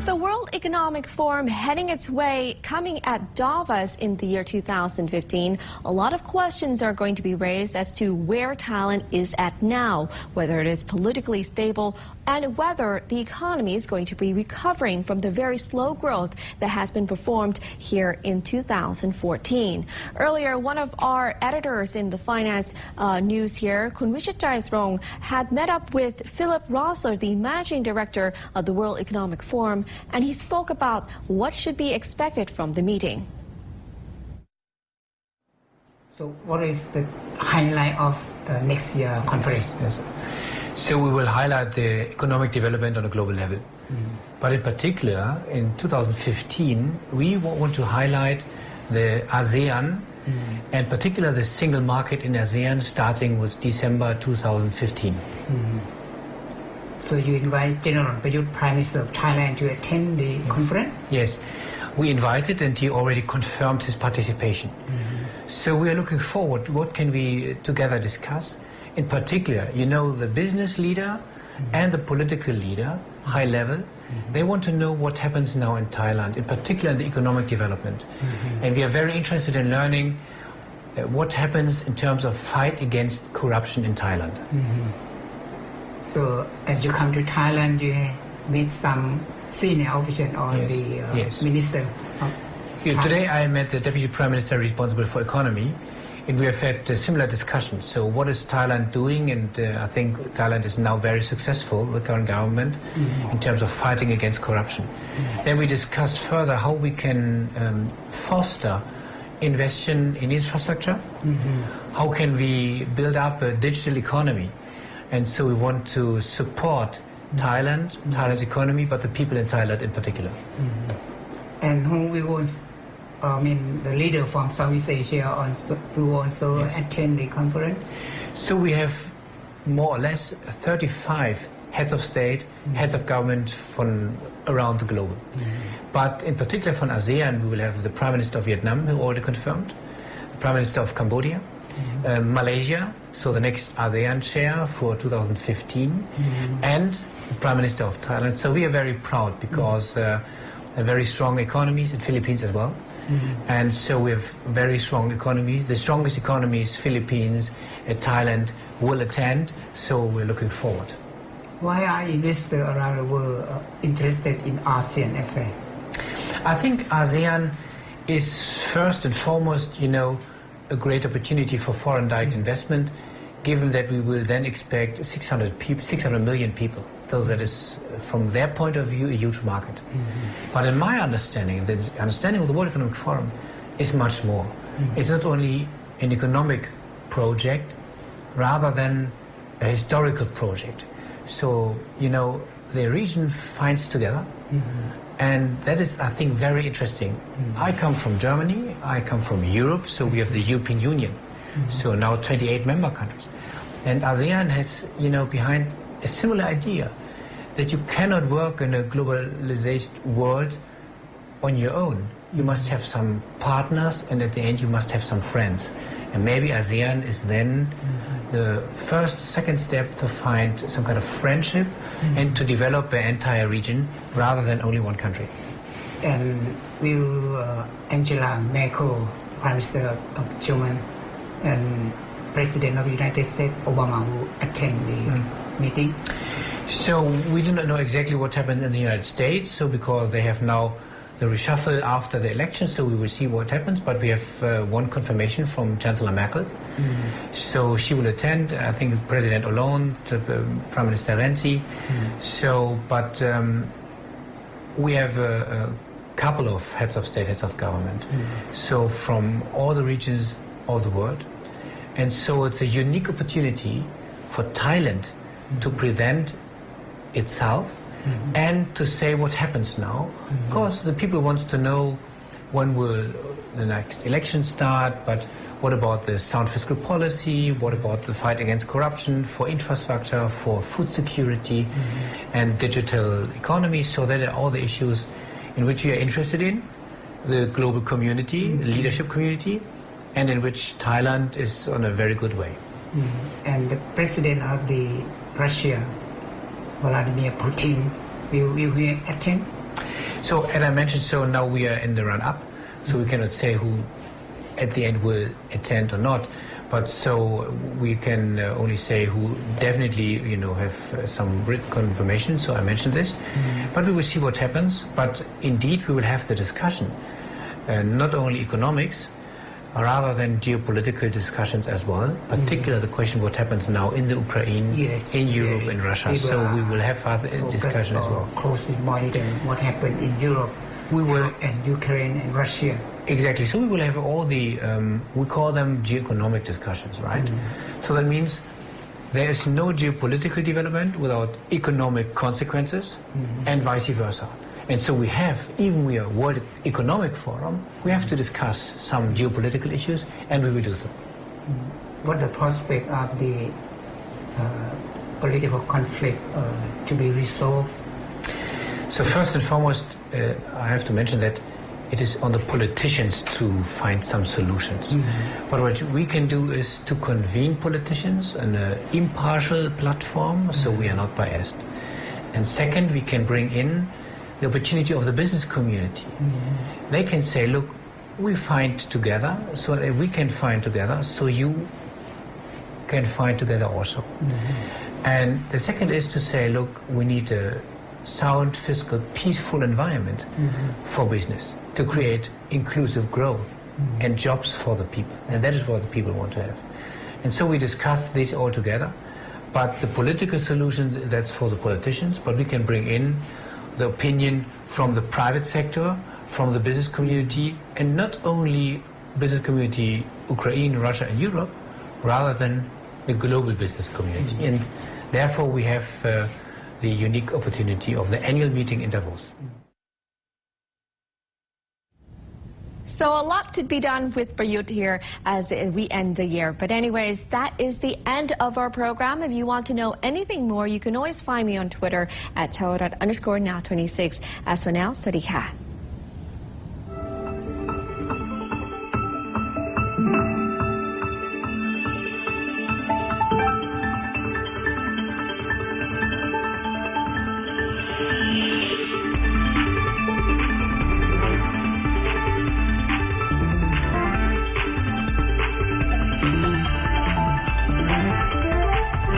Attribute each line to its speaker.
Speaker 1: With the World Economic Forum heading its way, coming at Davos in the year 2015, a lot of questions are going to be raised as to where Thailand is at now, whether it is politically stable, and whether the economy is going to be recovering from the very slow growth that has been performed here in 2014. Earlier, one of our editors in the finance news here, Kun Wichitjaitrong, had met up with Philip Rossler, the managing director of the World Economic Forum, and he spoke about what should be expected from the meeting.
Speaker 2: So what is the highlight of the next year conference?
Speaker 3: Yes. So we will highlight the economic development on a global level. But in particular, in 2015, we want to highlight the ASEAN and particularly the single market in ASEAN starting with December 2015.
Speaker 2: So you invite General Prayuth, Prime Minister of Thailand, to attend the conference?
Speaker 3: Yes, we invited and he already confirmed his participation. So we are looking forward to what can we together discuss. In particular, you know, the business leader and the political leader, high level, they want to know what happens now in Thailand, in particular in the economic development. And we are very interested in learning what happens in terms of fight against corruption in Thailand.
Speaker 2: So as you come to Thailand, you meet some senior official or the minister.
Speaker 3: Today I met the Deputy Prime Minister responsible for economy, and we have had similar discussions. So what is Thailand doing? And I think Thailand is now very successful, the current government, in terms of fighting against corruption. Then we discussed further how we can foster investment in infrastructure. How can we build up a digital economy? And so we want to support Thailand, Thailand's economy, but the people in Thailand in particular.
Speaker 2: And who will the leader from Southeast Asia will also attend the conference?
Speaker 3: So we have more or less 35 heads of state, heads of government from around the globe. But in particular from ASEAN, we will have the Prime Minister of Vietnam, who already confirmed, the Prime Minister of Cambodia, Malaysia, so the next ASEAN chair for 2015, and the Prime Minister of Thailand. So we are very proud because very strong economies in Philippines as well. And so we have very strong economies. The strongest economies, Philippines and Thailand, will attend, so we're looking forward.
Speaker 2: Why are investors around the world interested in ASEAN affair?
Speaker 3: I think ASEAN is first and foremost, you know, a great opportunity for foreign direct investment, given that we will then expect 600 million people. So that is, from their point of view, a huge market. But in my understanding, the understanding of the World Economic Forum is much more. It's not only an economic project, rather than a historical project. So, you know, the region finds together, and that is, I think, very interesting. I come from Germany, I come from Europe, so we have the European Union, so now 28 member countries. And ASEAN has, you know, behind a similar idea that you cannot work in a globalized world on your own. You must have some partners, and at the end you must have some friends. And maybe ASEAN is then the first, second step to find some kind of friendship and to develop the entire region rather than only one country.
Speaker 2: And will Angela Merkel, Prime Minister of Germany, and President of the United States, Obama, will attend the meeting?
Speaker 3: So we do not know exactly what happens in the United States, so because they have now the reshuffle after the election, so we will see what happens, but we have one confirmation from Chancellor Merkel. So she will attend, I think President Hollande, Prime Minister Renzi. So, but we have a couple of heads of state, heads of government. So from all the regions of the world. And so it's a unique opportunity for Thailand to present itself and to say what happens now. Of course, the people want to know when will the next election start, but what about the sound fiscal policy? What about the fight against corruption, for infrastructure, for food security and digital economy? So that are all the issues in which we are interested in, the global community, the leadership community, and in which Thailand is on a very good way.
Speaker 2: And the president of the Russia, Vladimir Putin, will he attend?
Speaker 3: So, as I mentioned, so now we are in the run-up, so we cannot say who at the end will attend or not, but so we can only say who definitely, have some written confirmation, so I mentioned this, but we will see what happens, but indeed we will have the discussion, not only economics, rather than geopolitical discussions as well, particularly the question what happens now in the Ukraine,
Speaker 2: Yes,
Speaker 3: in Europe, in Russia. So we will have further discussion as well.
Speaker 2: Closely monitor what happened in Europe,
Speaker 3: We will
Speaker 2: and Ukraine and Russia.
Speaker 3: exactly. So we will have all the we call them geoeconomic discussions, right? So that means there is no geopolitical development without economic consequences, and vice versa. And so we are World Economic Forum, we have to discuss some geopolitical issues, and we will do so.
Speaker 2: What the prospect of the political conflict to be resolved?
Speaker 3: So first and foremost, I have to mention that it is on the politicians to find some solutions. But what we can do is to convene politicians on an impartial platform, so we are not biased. And second, we can bring in the opportunity of the business community. They can say, look, we find together, so that we can find together, so you can find together also. And the second is to say, look, we need a sound, fiscal, peaceful environment for business to create inclusive growth and jobs for the people. And that is what the people want to have. And so we discuss this all together. But the political solution, that's for the politicians, but we can bring in the opinion from the private sector, from the business community, and not only business community, Ukraine, Russia, and Europe, rather than the global business community. And therefore we have the unique opportunity of the annual meeting in Davos.
Speaker 1: So a lot to be done with Prayuth here as we end the year. But anyways, that is the end of our program. If you want to know anything more, you can always find me on Twitter at @Now26. As for now, สวัสดีค่ะ